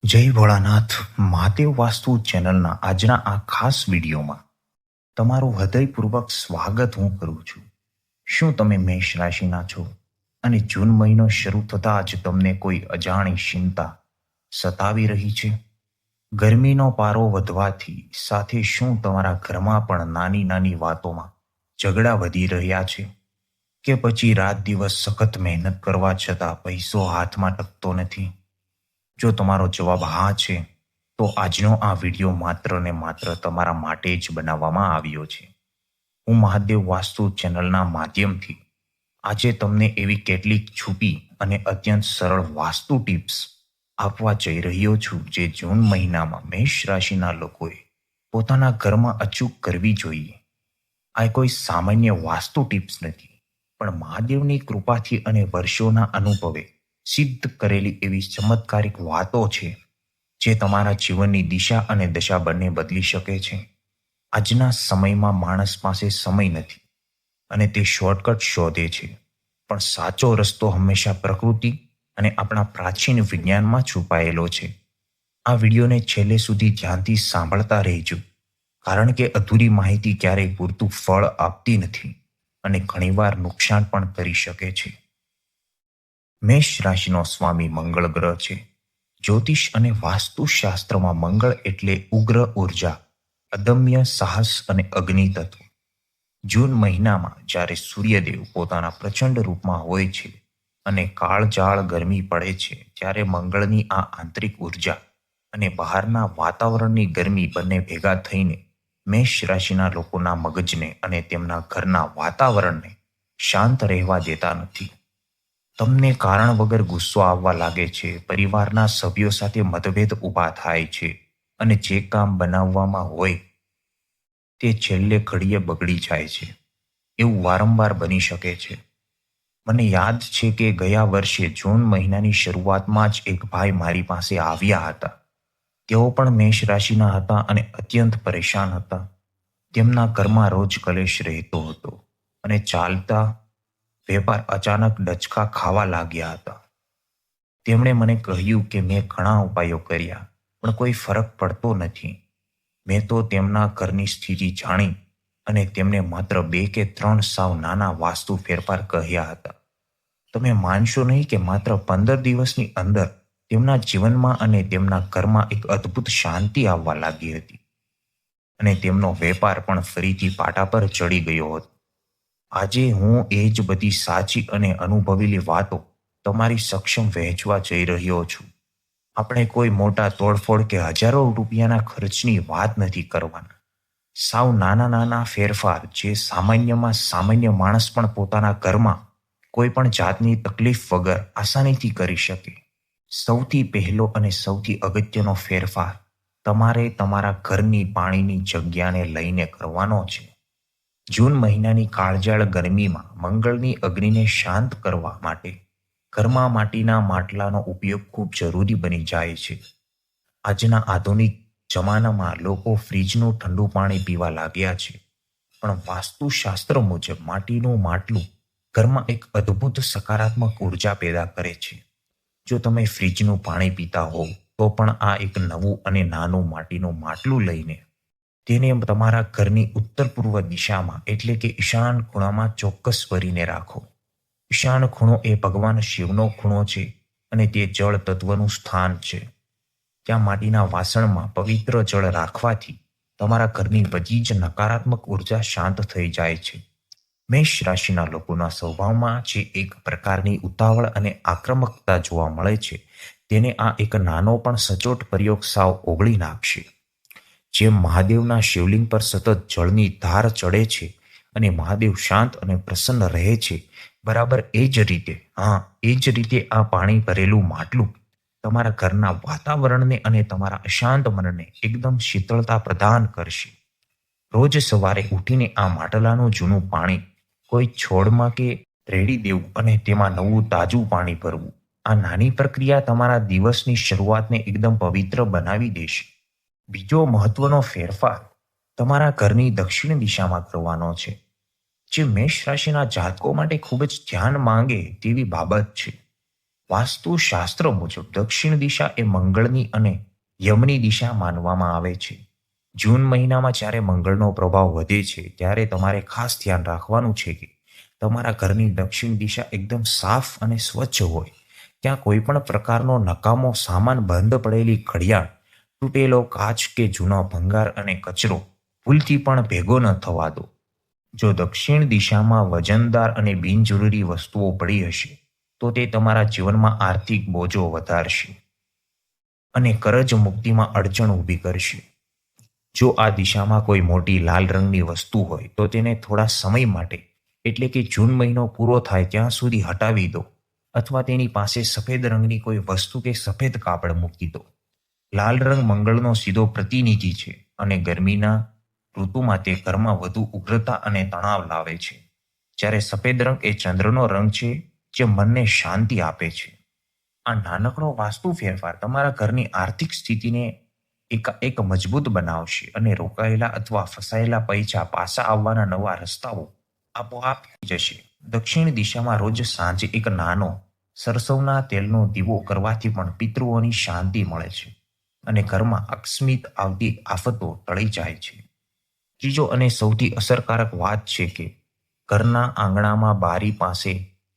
જય ભોળાનાથ મહાદેવ વાસ્તુ ચેનલના આજના આ ખાસ વિડીયોમાં તમારું હૃદયપૂર્વક સ્વાગત હું કરું છું. શું તમે મેષ રાશિના છો અને જૂન મહિનો શરૂ થતાં જ તમને કોઈ અજાણી ચિંતા સતાવી રહી છે? ગરમીનો પારો વધવાથી સાથે શું તમારા ઘરમાં પણ નાની નાની વાતોમાં ઝઘડા વધી રહ્યા છે? કે પછી રાત દિવસ સખત મહેનત કરવા છતાં પૈસો હાથમાં ટકતો નથી? જો તમારો જવાબ હા છે, તો આજનો આ વિડીયો માત્ર ને માત્ર તમારા માટે જ બનાવવામાં આવ્યો છે. હું મહાદેવ વાસ્તુ ચેનલના માધ્યમથી આજે તમને એવી કેટલીક છૂપી અને અત્યંત સરળ વાસ્તુ ટિપ્સ આપવા જઈ રહ્યો છું જે જૂન મહિનામાં મેષ રાશિના લોકોએ પોતાના ઘરમાં અચૂક કરવી જોઈએ. આ કોઈ સામાન્ય વાસ્તુ ટિપ્સ નથી, પણ મહાદેવની કૃપાથી અને વર્ષોના અનુભવે સિદ્ધ કરેલી એવી ચમત્કારિક વાતો છે જે તમારા જીવનની દિશા અને દશા બંને બદલી શકે છે. આજના સમયમાં માણસ પાસે સમય નથી અને તે શોર્ટકટ શોધે છે, પણ સાચો રસ્તો હંમેશા પ્રકૃતિ અને આપણા પ્રાચીન વિજ્ઞાનમાં છુપાયેલો છે. આ વિડીયોને છેલ્લે સુધી ધ્યાનથી સાંભળતા રહેજો, કારણ કે અધૂરી માહિતી ક્યારેય પૂરતું ફળ આપતી નથી અને ઘણીવાર નુકસાન પણ કરી શકે છે. મેષ રાશિનો સ્વામી મંગળ ગ્રહ છે. જ્યોતિષ અને વાસ્તુશાસ્ત્રમાં મંગળ એટલે ઉગ્ર ઉર્જા, અદમ્ય સાહસ અને અગ્નિ તત્વ. જૂન મહિનામાં જ્યારે સૂર્યદેવ પોતાના પ્રચંડ રૂપમાં હોય છે અને કાળઝાળ ગરમી પડે છે, ત્યારે મંગળની આ આંતરિક ઉર્જા અને બહારના વાતાવરણની ગરમી બંને ભેગા થઈને મેષ રાશિના લોકોના મગજને અને તેમના ઘરના વાતાવરણને શાંત રહેવા દેતા નથી. તમને કારણ વગર ગુસ્સો આવવા લાગે છે, પરિવારના સભ્યો સાથે મતભેદ ઊભા થાય છે અને જે કામ બનાવવામાં હોય તે છેલ્લે ઘડીએ બગડી જાય છે. એવું વારંવાર બની શકે છે. મને યાદ છે કે ગયા વર્ષે જૂન મહિનાની શરૂઆતમાં જ એક ભાઈ મારી પાસે આવ્યા હતા. તેઓ પણ મેષ રાશિના હતા અને અત્યંત પરેશાન હતા. તેમના ઘરમાં રોજ કલેશ રહેતો હતો અને ચાલતા વેપાર અચાનક ડચકા ખાવા લાગ્યા હતા. તેમણે મને કહ્યું કે મેં ઘણા ઉપાયો કર્યા, પણ કોઈ ફરક પડતો નથી. મેં તો તેમના ઘરની સ્થિતિ જાણી અને તેમને માત્ર 2 કે 3 સાવ નાના વાસ્તુ ફેરફાર કહ્યા હતા. તમે માનશો નહીં કે માત્ર 15 દિવસની અંદર તેમના જીવનમાં અને તેમના ઘરમાં એક અદ્ભુત શાંતિ આવવા લાગી હતી અને તેમનો વેપાર પણ ફરીથી પાટા પર ચડી ગયો હતો. આજે હું એ જ બધી સાચી અને અનુભવેલી વાતો તમારી સક્ષમ વહેંચવા જઈ રહ્યો છું. આપણે કોઈ મોટા તોડફોડ કે હજારો રૂપિયાના ખર્ચની વાત નથી કરવાના. સાવ નાના નાના ફેરફાર જે સામાન્યમાં સામાન્ય માણસ પણ પોતાના ઘરમાં કોઈ પણ જાતની તકલીફ વગર આસાનીથી કરી શકે. સૌથી પહેલો અને સૌથી અગત્યનો ફેરફાર તમારે તમારા ઘરની પાણીની જગ્યાને લઈને કરવાનો છે. જૂન મહિનાની કાળઝાળ ગરમીમાં મંગળની અગ્નિને શાંત કરવા માટે ઘરમાં માટીના માટલાનો ઉપયોગ ખૂબ જરૂરી બની જાય છે. આજના આધુનિક જમાનામાં લોકો ફ્રીજનું ઠંડુ પાણી પીવા લાગ્યા છે, પણ વાસ્તુશાસ્ત્ર મુજબ માટીનું માટલું ઘરમાં એક અદ્ભુત સકારાત્મક ઉર્જા પેદા કરે છે. જો તમે ફ્રીજનું પાણી પીતા હોવ તો પણ આ એક નવું અને નાનું માટીનું માટલું લઈને તેને તમારા ઘરની ઉત્તર પૂર્વ દિશામાં એટલે કે ઈશાન ખૂણામાં ચોક્કસ ભરીને રાખો. ઈશાન ખૂણો એ ભગવાન શિવનો ખૂણો છે અને તે જળ તત્વનું સ્થાન છે. ત્યાં માટીના વાસણમાં પવિત્ર જળ રાખવાથી તમારા ઘરની બધી જ નકારાત્મક ઉર્જા શાંત થઈ જાય છે. મેષ રાશિના લોકોના સ્વભાવમાં જે એક પ્રકારની ઉતાવળ અને આક્રમકતા જોવા મળે છે, તેને આ એક નાનો પણ સચોટ પ્રયોગ સાવ ઓગળી નાખશે. જેમ મહાદેવના શિવલિંગ પર સતત જળની ધાર ચડે છે અને મહાદેવ શાંત અને પ્રસન્ન રહે છે, બરાબર એ જ રીતે આ પાણી ભરેલું માટલું તમારા ઘરના વાતાવરણને અને તમારા અશાંત મનને એકદમ શીતળતા પ્રદાન કરશે. રોજ સવારે ઉઠીને આ માટલાનું જૂનું પાણી કોઈ છોડમાં કે રેડી દેવું અને તેમાં નવું તાજું પાણી ભરવું. આ નાની પ્રક્રિયા તમારા દિવસની શરૂઆતને એકદમ પવિત્ર બનાવી દેશે. બીજો મહત્વનો ફેરફાર તમારા ઘરની દક્ષિણ દિશામાં કરવાનો છે, જે મેષ રાશિના જાતકો માટે ખૂબ જ ધ્યાન માંગે તેવી બાબત છે. વાસ્તુશાસ્ત્ર મુજબ દક્ષિણ દિશા એ મંગળની અને યમની દિશા માનવામાં આવે છે. જૂન મહિનામાં જ્યારે મંગળનો પ્રભાવ વધે છે ત્યારે તમારે ખાસ ધ્યાન રાખવાનું છે કે તમારા ઘરની દક્ષિણ દિશા એકદમ સાફ અને સ્વચ્છ હોય. ત્યાં કોઈ પણ પ્રકારનો નકામો સામાન, બંધ પડેલી ઘડિયાળ, તૂટેલો કાચ કે જૂનો ભંગાર અને કચરો ભૂલથી પણ ભેગો ન થવા દો. જો દક્ષિણ દિશામાં વજનદાર અને બિનજરૂરી વસ્તુઓ પડી હશે તો તે તમારા જીવનમાં આર્થિક બોજો વધારશે અને કરજ મુક્તિમાં અડચણ ઊભી કરશે. જો આ દિશામાં કોઈ મોટી લાલ રંગની વસ્તુ હોય તો તેને થોડા સમય માટે, એટલે કે જૂન મહિનો પૂરો થાય ત્યાં સુધી હટાવી દો, અથવા તેની પાસે સફેદ રંગની કોઈ વસ્તુ કે સફેદ કાપડ મૂકી દો. લાલ રંગ મંગળનો સીધો પ્રતિનિધિ છે અને ગરમીના ઋતુમાં તે ઘરમાં વધુ ઉગ્રતા અને તણાવ લાવે છે, જ્યારે સફેદ રંગ એ ચંદ્રનો રંગ છે જે મનને શાંતિ આપે છે. આ નાનકડો વાસ્તુ ફેરફાર તમારા ઘરની આર્થિક સ્થિતિને એક મજબૂત બનાવશે અને રોકાયેલા અથવા ફસાયેલા પૈસા પાછા આવવાના નવા રસ્તાઓ આપોઆપ થઈ જશે. દક્ષિણ દિશામાં રોજ સાંજે એક નાનો સરસવના તેલનો દીવો કરવાથી પણ પિતૃઓની શાંતિ મળે છે અને ઘરમાં આકસ્મિક આવતી આફતો ટળી જાય છે. ત્રીજો અને સૌથી અસરકારક વાત છે કે ઘરના આંગણામાં, બારી પાસે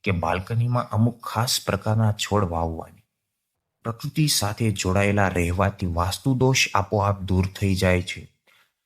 કે બાલ્કનીમાં અમુક ખાસ પ્રકારના છોડ વાવવાની. પ્રકૃતિ સાથે જોડાયેલા રહેવાથી વાસ્તુ દોષ આપોઆપ દૂર થઈ જાય છે.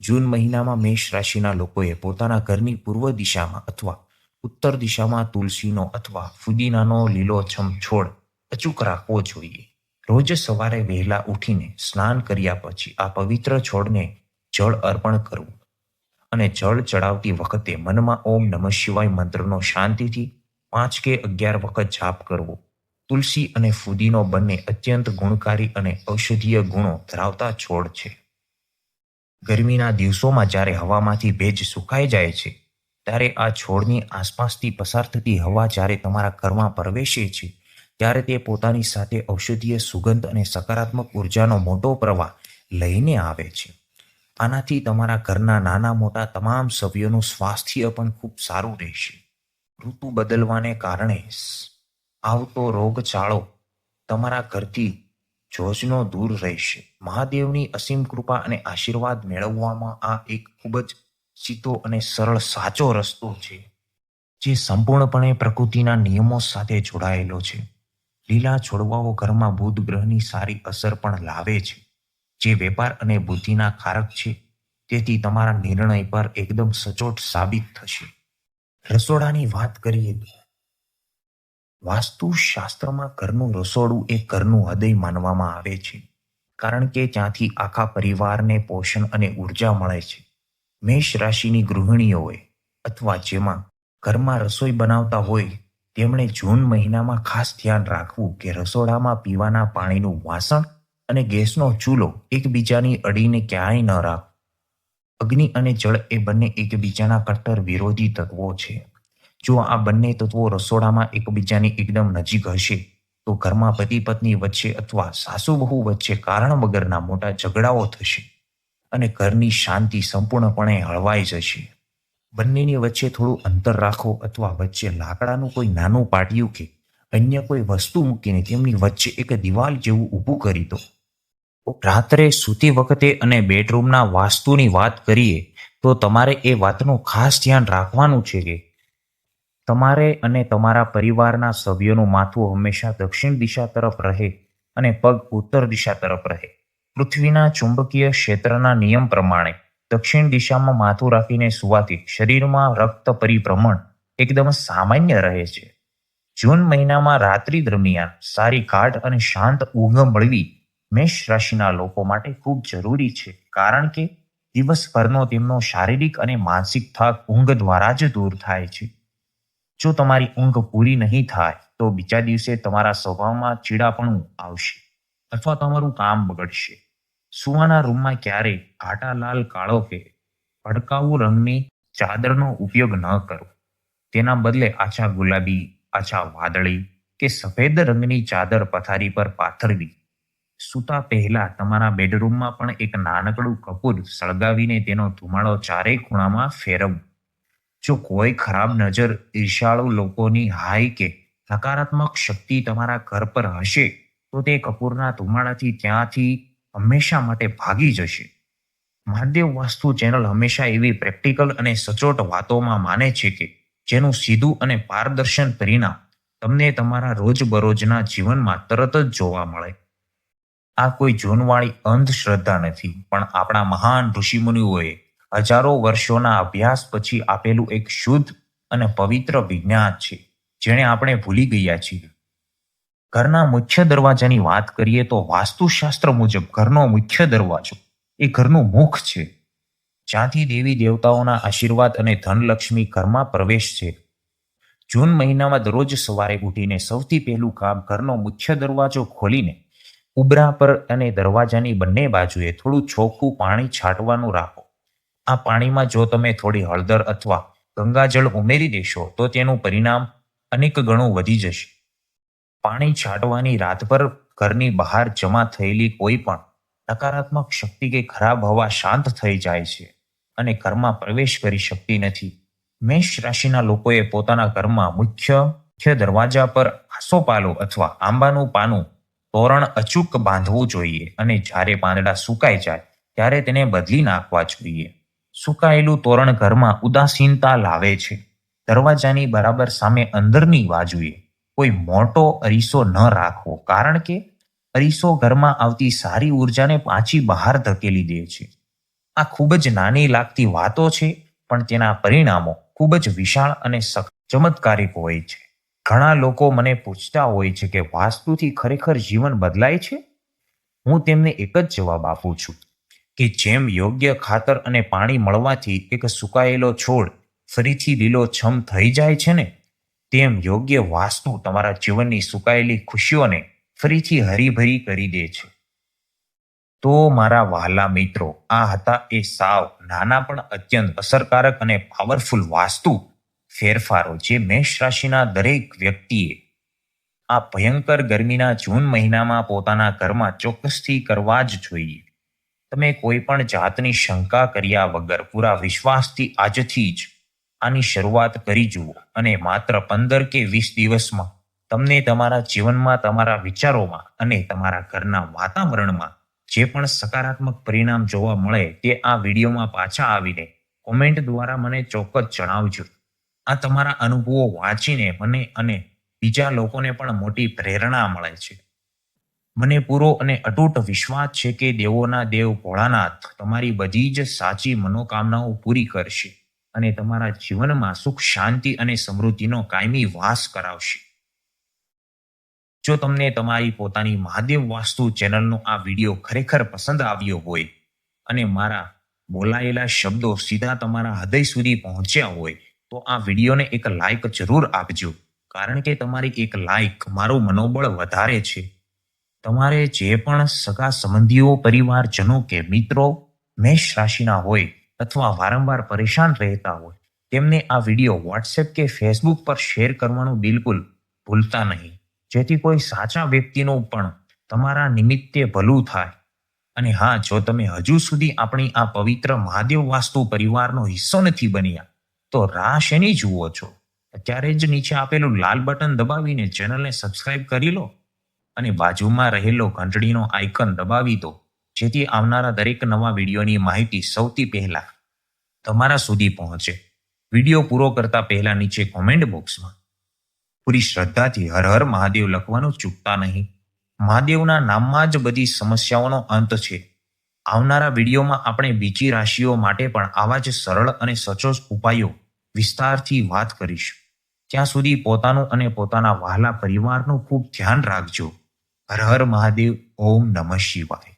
જૂન મહિનામાં મેષ રાશિના લોકોએ પોતાના ઘરની પૂર્વ દિશામાં અથવા ઉત્તર દિશામાં તુલસીનો અથવા ફુદીનાનો લીલોછમ છોડ અચૂક રાખવો જોઈએ. રોજ સવારે વહેલા ઉઠીને સ્નાન કર્યા પછી આ પવિત્ર છોડને જળ અર્પણ કરવું અને જળ ચડાવતી વખતે મનમાં ઓમ નમઃ શિવાય મંત્રનો શાંતિથી 5 કે 11 વખત જાપ કરવો. તુલસી અને ફુદીનો બંને અત્યંત ગુણકારી અને ઔષધીય ગુણો ધરાવતા છોડ છે. ગરમીના દિવસોમાં જ્યારે હવામાંથી ભેજ સુકાઈ જાય છે ત્યારે આ છોડની આસપાસથી પસાર થતી હવા જ્યારે તમારા ઘરમાં પ્રવેશે છે ત્યારે તે પોતાની સાથે ઔષધીય સુગંધ અને સકારાત્મક ઉર્જાનો મોટો પ્રવાહ લઈને આવે છે. આનાથી તમારા ઘરના નાના મોટા તમામ સભ્યોનું સ્વાસ્થ્ય પણ ખૂબ સારું રહેશે. ઋતુ બદલવાને કારણે આવતો રોગચાળો તમારા ઘરથી જોજનો દૂર રહેશે. મહાદેવની અસીમ કૃપા અને આશીર્વાદ મેળવવામાં આ એક ખૂબ જ સીધો અને સરળ સાચો રસ્તો છે જે સંપૂર્ણપણે પ્રકૃતિના નિયમો સાથે જોડાયેલો છે. લીલા છોડવાઓ ઘરમાં બુધ ગ્રહની સારી અસર પણ લાવે છે, જે વેપાર અને બુદ્ધિના કારક છે. તેથી તમારા નિર્ણય પર એકદમ સચોટ સાબિત થશે. રસોડાની વાત કરીએ તો વાસ્તુશાસ્ત્રમાં ઘરનું રસોડું એ ઘરનું હૃદય માનવામાં આવે છે, કારણ કે ત્યાંથી આખા પરિવારને પોષણ અને ઉર્જા મળે છે. મેષ રાશિની ગૃહિણીઓએ અથવા જેમાં ઘરમાં રસોઈ બનાવતા હોય તેમણે જૂન મહિનામાં ખાસ ધ્યાન રાખવું કે રસોડામાં પીવાના પાણીનું વાસણ અને ગેસનો ચૂલો એકબીજાની અડીને ક્યાંય ન રાખવો. અગ્નિ અને જળ એ બંને એકબીજાના કટ્ટર વિરોધી તત્વો છે. જો આ બંને તત્વો રસોડામાં એકબીજાની એકદમ નજીક હશે તો ઘરમાં પતિ પત્ની વચ્ચે અથવા સાસુ વહુ વચ્ચે કારણ વગરના મોટા ઝઘડાઓ થશે અને ઘરની શાંતિ સંપૂર્ણપણે હળવાઈ જશે. બંનેની વચ્ચે થોડું અંતર રાખો અથવા વચ્ચે લાકડાનું કોઈ નાનું પાટિયું કે અન્ય કોઈ વસ્તુ મૂકીને તેમની વચ્ચે એક દિવાલ જેવું ઊભું કરી દો. રાત્રે સૂતી વખતે અને બેડરૂમના વાસ્તુની વાત કરીએ તો તમારે એ વાતનું ખાસ ધ્યાન રાખવાનું છે કે તમારે અને તમારા પરિવારના સભ્યોનું માથું હંમેશા દક્ષિણ દિશા તરફ રહે અને પગ ઉત્તર દિશા તરફ રહે. પૃથ્વીના ચુંબકીય ક્ષેત્રના નિયમ પ્રમાણે દક્ષિણ દિશામાં માથું રાખીને સુવાથી શરીરમાં રક્ત પરિભ્રમણ એકદમ સામાન્ય રહે છે. જૂન મહિનામાં રાત્રિ દરમિયાન સારી ગાઢ અને શાંત ઊંઘ મળવી મેષ રાશિના લોકો માટે ખૂબ જરૂરી છે, કારણ કે દિવસભરનો તેમનો શારીરિક અને માનસિક થાક ઊંઘ દ્વારા જ દૂર થાય છે. જો તમારી ઊંઘ પૂરી નહીં થાય તો બીજા દિવસે તમારા સ્વભાવમાં ચીડાપણું આવશે અથવા તમારું કામ બગડશે. સુવાના રૂમમાં ક્યારેય ઘાટા લાલ, કાળો કે ભડકાઉ રંગની ચાદરનો ઉપયોગ ન કરો. તેના બદલે આછા ગુલાબી, આછા વાદળી કે સફેદ રંગની ચાદર પથારી પર પાથરવી. સૂતા પહેલા તમારા બેડરૂમમાં પણ એક નાનકડું કપૂર સળગાવીને તેનો ધુમાડો ચારેય ખૂણામાં ફેરવવો. જો કોઈ ખરાબ નજર ઈર્ષાળુ લોકોની હાય કે નકારાત્મક શક્તિ તમારા ઘર પર હશે તો તે કપૂરના ધુમાડાથી ત્યાંથી હંમેશા માટે ભાગી જશે. મહાદેવ વાસ્તુ ચેનલ હંમેશા એવી પ્રેક્ટિકલ અને સચોટ વાતોમાં માને છે કે જેનું સીધું અને પારદર્શન પરિણામ તમને તમારા રોજબરોજના જીવનમાં તરત જ જોવા મળે. આ કોઈ જૂનવાળી અંધશ્રદ્ધા નથી, પણ આપણા મહાન ઋષિમુનિઓએ હજારો વર્ષોના અભ્યાસ પછી આપેલું એક શુદ્ધ અને પવિત્ર વિજ્ઞાન છે જેણે આપણે ભૂલી ગયા છીએ. ઘરના મુખ્ય દરવાજાની વાત કરીએ તો વાસ્તુશાસ્ત્ર મુજબ ઘરનો મુખ્ય દરવાજો એ ઘરનું મુખ છે, જ્યાંથી દેવી દેવતાઓના આશીર્વાદ અને ધનલક્ષ્મી ઘરમાં પ્રવેશ છે. જૂન મહિનામાં દરરોજ સવારે ઉઠીને સૌથી પહેલું કામ ઘરનો મુખ્ય દરવાજો ખોલીને ઉંબરા પર અને દરવાજાની બંને બાજુએ થોડું ચોખ્ખું પાણી છાંટવાનું રાખો. આ પાણીમાં જો તમે થોડી હળદર અથવા ગંગાજળ ઉમેરી દેશો તો તેનું પરિણામ અનેક ગણું વધી જશે. પાણી છાંટવાની રાતભર ઘરની બહાર જમા થયેલી કોઈ પણ નકારાત્મક શક્તિ કે ખરાબ હવા શાંત થઈ જાય છે અને ઘરમાં પ્રવેશ કરી શકતી નથી. મેષ રાશિના લોકોએ પોતાના ઘરમાં મુખ્ય દરવાજા પર આસોપાલો અથવા આંબાનું પાનું તોરણ અચૂક બાંધવું જોઈએ અને જ્યારે પાંદડા સુકાઈ જાય ત્યારે તેને બદલી નાખવા જોઈએ. સુકાયેલું તોરણ ઘરમાં ઉદાસીનતા લાવે છે. દરવાજાની બરાબર સામે અંદરની બાજુએ કોઈ મોટો અરીસો ન રાખવો, કારણ કે અરીસો ઘરમાં આવતી સારી ઉર્જાને પાછી બહાર ધકેલી દે છે. આ ખૂબ જ નાની લાગતી વાતો છે, પણ તેના પરિણામો ખૂબ જ વિશાળ અને ચમત્કારિક હોય છે. ઘણા લોકો મને પૂછતા હોય છે કે વાસ્તુથી ખરેખર જીવન બદલાય છે? હું તેમને એક જ જવાબ આપું છું કે જેમ યોગ્ય ખાતર અને પાણી મળવાથી એક સુકાયેલો છોડ ફરીથી લીલોછમ થઈ જાય છે ને, તેમ યોગ્ય વાસ્તુ તમારા જીવનની સુકાયેલી ખુશીઓને ફરીથી હરીભરી કરી દે છે. તો મારા વહાલા મિત્રો, આ હતા એ સાવ નાના પણ અત્યંત અસરકારક અને પાવરફુલ વાસ્તુ ફેરફારો જે મેષ રાશિના દરેક વ્યક્તિએ આ ભયંકર ગરમીના જૂન મહિનામાં પોતાના ઘરમાં ચોક્કસથી કરવા જ જોઈએ. તમે કોઈ પણ જાતની શંકા કર્યા વગર પૂરા વિશ્વાસથી આજથી જ આની શરૂઆત કરી જુઓ અને માત્ર 15 કે 20 દિવસમાં તમને તમારા જીવનમાં, તમારા વિચારોમાં અને તમારા ઘરના વાતાવરણમાં જે પણ સકારાત્મક પરિણામ જોવા મળે તે આ વિડીયોમાં પાછા આવીને કોમેન્ટ દ્વારા મને ચોક્કસ જણાવજો. આ તમારા અનુભવો વાંચીને મને અને બીજા લોકોને પણ મોટી પ્રેરણા મળે છે. મને પૂરો અને અતૂટ વિશ્વાસ છે કે દેવોના દેવ ભોળાનાથ તમારી બધી જ સાચી મનોકામનાઓ પૂરી કરશે અને તમારા જીવનમાં સુખ, શાંતિ અને સમૃદ્ધિનો કાયમી વાસ કરાવશે. જો તમને તમારી પોતાની મહાદેવ વાસ્તુ ચેનલનો આ વિડીયો ખરેખર પસંદ આવ્યો હોય અને મારા બોલાયેલા શબ્દો સીધા તમારા હૃદય સુધી પહોંચ્યા હોય તો આ વિડીયોને એક લાઈક જરૂર આપજો, કારણ કે તમારી એક લાઈક મારું મનોબળ વધારે છે. તમારે જે પણ સગા સંબંધીઓ, પરિવારજનો કે મિત્રો મેષ રાશિના હોય અથવા વારંવાર પરેશાન રહેતા હોય તેમને આ વિડીયો વોટ્સએપ કે ફેસબુક પર શેર કરવાનું બિલકુલ ભૂલતા નહીં, જેથી કોઈ સાચા વ્યક્તિનું પણ તમારા નિમિત્તે ભલું થાય. અને હા, જો તમે હજુ સુધી આપણી આ પવિત્ર મહાદેવ વાસ્તુ પરિવારનો હિસ્સો નથી બન્યા તો રાહ શેની જુઓ છો? અત્યારે જ નીચે આપેલું લાલ બટન દબાવીને ચેનલને સબસ્ક્રાઇબ કરી લો અને બાજુમાં રહેલો ઘંટડીનો આઇકન દબાવી દો, જેથી આવનારા દરેક નવા વિડીયોની માહિતી સૌથી પહેલા તમારા સુધી પહોંચે. વિડીયો પૂરો કરતા પહેલા નીચે કોમેન્ટ બોક્સમાં પૂરી શ્રદ્ધાથી હર હર મહાદેવ લખવાનું ચૂકતા નહીં. મહાદેવના નામમાં જ બધી સમસ્યાઓનો અંત છે. આવનારા વિડીયોમાં આપણે બીજી રાશિઓ માટે પણ આવા જ સરળ અને સચોટ ઉપાયો વિસ્તારથી વાત કરીશું. ત્યાં સુધી પોતાનું અને પોતાના વહાલા પરિવારનું ખૂબ ધ્યાન રાખજો. હર હર મહાદેવ. ઓમ નમઃ શિવાય.